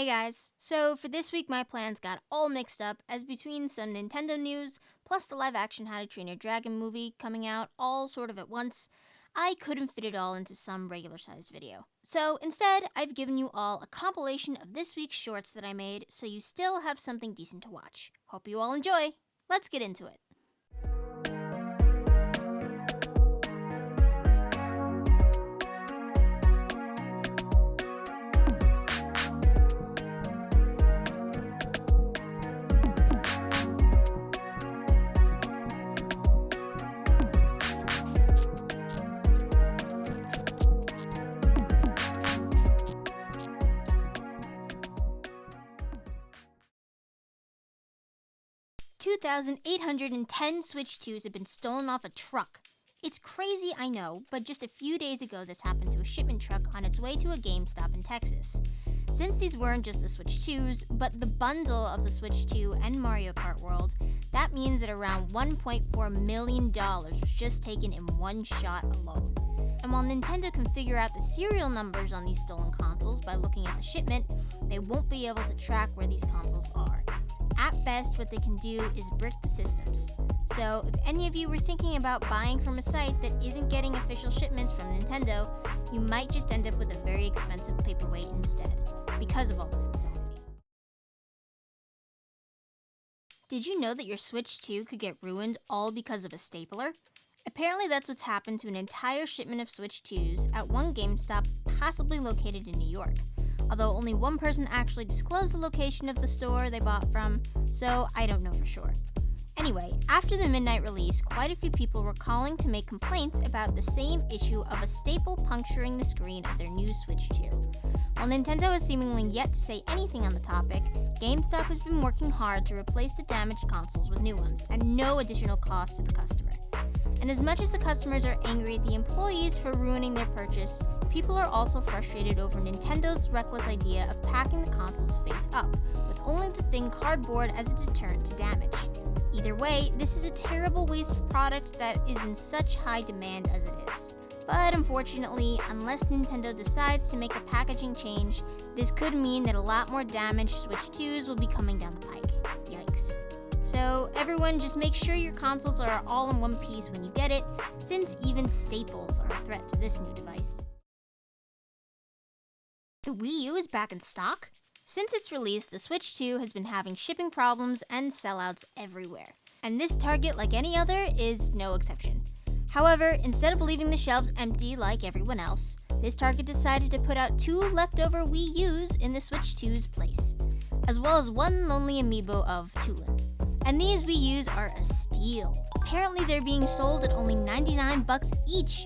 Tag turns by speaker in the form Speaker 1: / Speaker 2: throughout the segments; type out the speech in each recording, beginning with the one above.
Speaker 1: Hey guys, so for this week my plans got all mixed up as between some Nintendo news plus the live action How to Train Your Dragon movie coming out all sort of at once, I couldn't fit it all into some regular sized video. So instead, I've given you all a compilation of this week's shorts that I made so you still have something decent to watch. Hope you all enjoy. Let's get into it. 2,810 Switch 2s have been stolen off a truck. It's crazy, I know, but just a few days ago this happened to a shipment truck on its way to a GameStop in Texas. Since these weren't just the Switch 2s, but the bundle of the Switch 2 and Mario Kart World, that means that around $1.4 million was just taken in one shot alone. And while Nintendo can figure out the serial numbers on these stolen consoles by looking at the shipment, they won't be able to track where these consoles are. At best, what they can do is brick the systems. So if any of you were thinking about buying from a site that isn't getting official shipments from Nintendo, you might just end up with a very expensive paperweight instead, because of all this insanity. Did you know that your Switch 2 could get ruined all because of a stapler? Apparently that's what's happened to an entire shipment of Switch 2s at one GameStop possibly located in New York. Although only one person actually disclosed the location of the store they bought from, so I don't know for sure. Anyway, after the midnight release, quite a few people were calling to make complaints about the same issue of a staple puncturing the screen of their new Switch 2. While Nintendo has seemingly yet to say anything on the topic, GameStop has been working hard to replace the damaged consoles with new ones at no additional cost to the customer. And as much as the customers are angry at the employees for ruining their purchase, people are also frustrated over Nintendo's reckless idea of packing the consoles face up, with only the thin cardboard as a deterrent to damage. Either way, this is a terrible waste of product that is in such high demand as it is. But unfortunately, unless Nintendo decides to make a packaging change, this could mean that a lot more damaged Switch 2s will be coming down the pike. Yikes. So everyone, just make sure your consoles are all in one piece when you get it, since even staples are a threat to this new device. The Wii U is back in stock? Since its release, the Switch 2 has been having shipping problems and sellouts everywhere. And this Target, like any other, is no exception. However, instead of leaving the shelves empty like everyone else, this Target decided to put out 2 leftover Wii U's in the Switch 2's place, as well as one lonely amiibo of Tulin. And these Wii U's are a steal. Apparently they're being sold at only $99 each.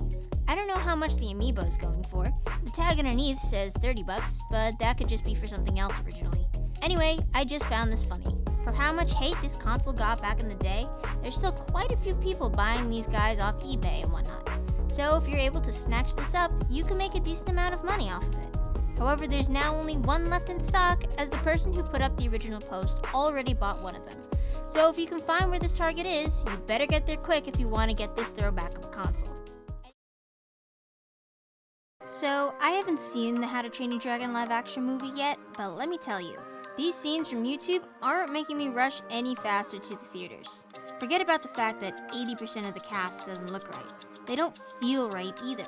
Speaker 1: I don't know how much the amiibo is going for. The tag underneath says $30, but that could just be for something else originally. Anyway, I just found this funny. For how much hate this console got back in the day, there's still quite a few people buying these guys off eBay and whatnot. So if you're able to snatch this up, you can make a decent amount of money off of it. However, there's now only one left in stock, as the person who put up the original post already bought one of them. So if you can find where this Target is, you better get there quick if you want to get this throwback of a console. So, I haven't seen the How to Train Your Dragon live action movie yet, but let me tell you, these scenes from YouTube aren't making me rush any faster to the theaters. Forget about the fact that 80% of the cast doesn't look right. They don't feel right either.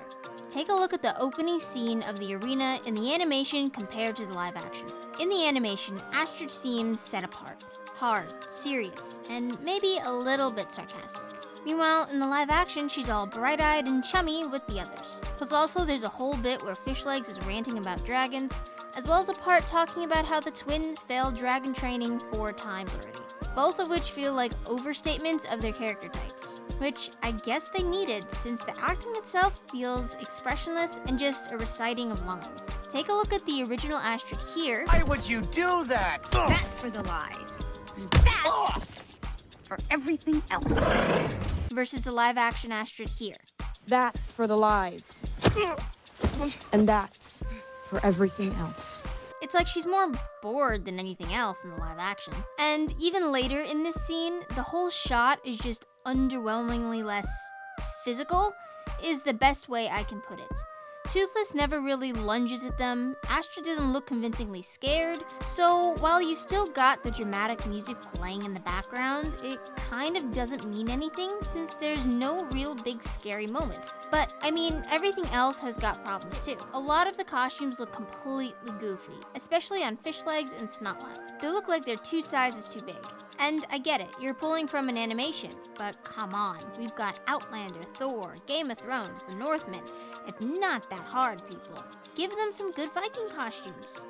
Speaker 1: Take a look at the opening scene of the arena in the animation compared to the live action. In the animation, Astrid seems set apart, hard, serious, and maybe a little bit sarcastic. Meanwhile, in the live action, she's all bright-eyed and chummy with the others. Plus also, there's a whole bit where Fishlegs is ranting about dragons, as well as a part talking about how the twins failed dragon training 4 times already. Both of which feel like overstatements of their character types, which I guess they needed since the acting itself feels expressionless and just a reciting of lines. Take a look at the original Astrid here.
Speaker 2: Why would you do that?
Speaker 3: That's for the lies. That's for everything else.
Speaker 1: Versus the live action Astrid here.
Speaker 4: That's for the lies. And that's for everything else.
Speaker 1: It's like she's more bored than anything else in the live action. And even later in this scene, the whole shot is just underwhelmingly less physical, is the best way I can put it. Toothless never really lunges at them, Astra doesn't look convincingly scared, so while you still got the dramatic music playing in the background, it kind of doesn't mean anything since there's no real big scary moment. But, I mean, everything else has got problems too. A lot of the costumes look completely goofy, especially on Fish Legs and Snotlout. They look like they're 2 sizes too big. And I get it, you're pulling from an animation, but come on, we've got Outlander, Thor, Game of Thrones, The Northman. It's not that hard, people. Give them some good Viking costumes.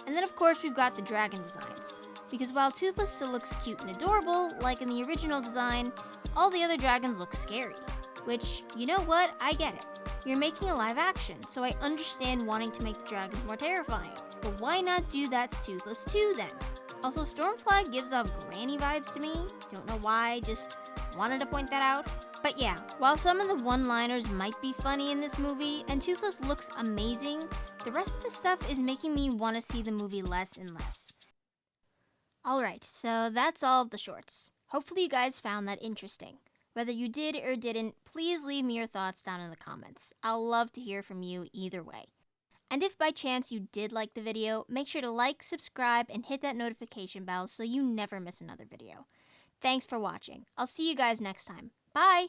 Speaker 1: And then of course we've got the dragon designs. Because while Toothless still looks cute and adorable, like in the original design, all the other dragons look scary. Which, you know what, I get it. You're making a live action, so I understand wanting to make the dragons more terrifying. But why not do that to Toothless too then? Also, Stormfly gives off granny vibes to me. Don't know why, just wanted to point that out. But yeah, while some of the one-liners might be funny in this movie, and Toothless looks amazing, the rest of the stuff is making me want to see the movie less and less. Alright, so that's all of the shorts. Hopefully you guys found that interesting. Whether you did or didn't, please leave me your thoughts down in the comments. I'll love to hear from you either way. And if by chance you did like the video, make sure to like, subscribe, and hit that notification bell so you never miss another video. Thanks for watching. I'll see you guys next time. Bye!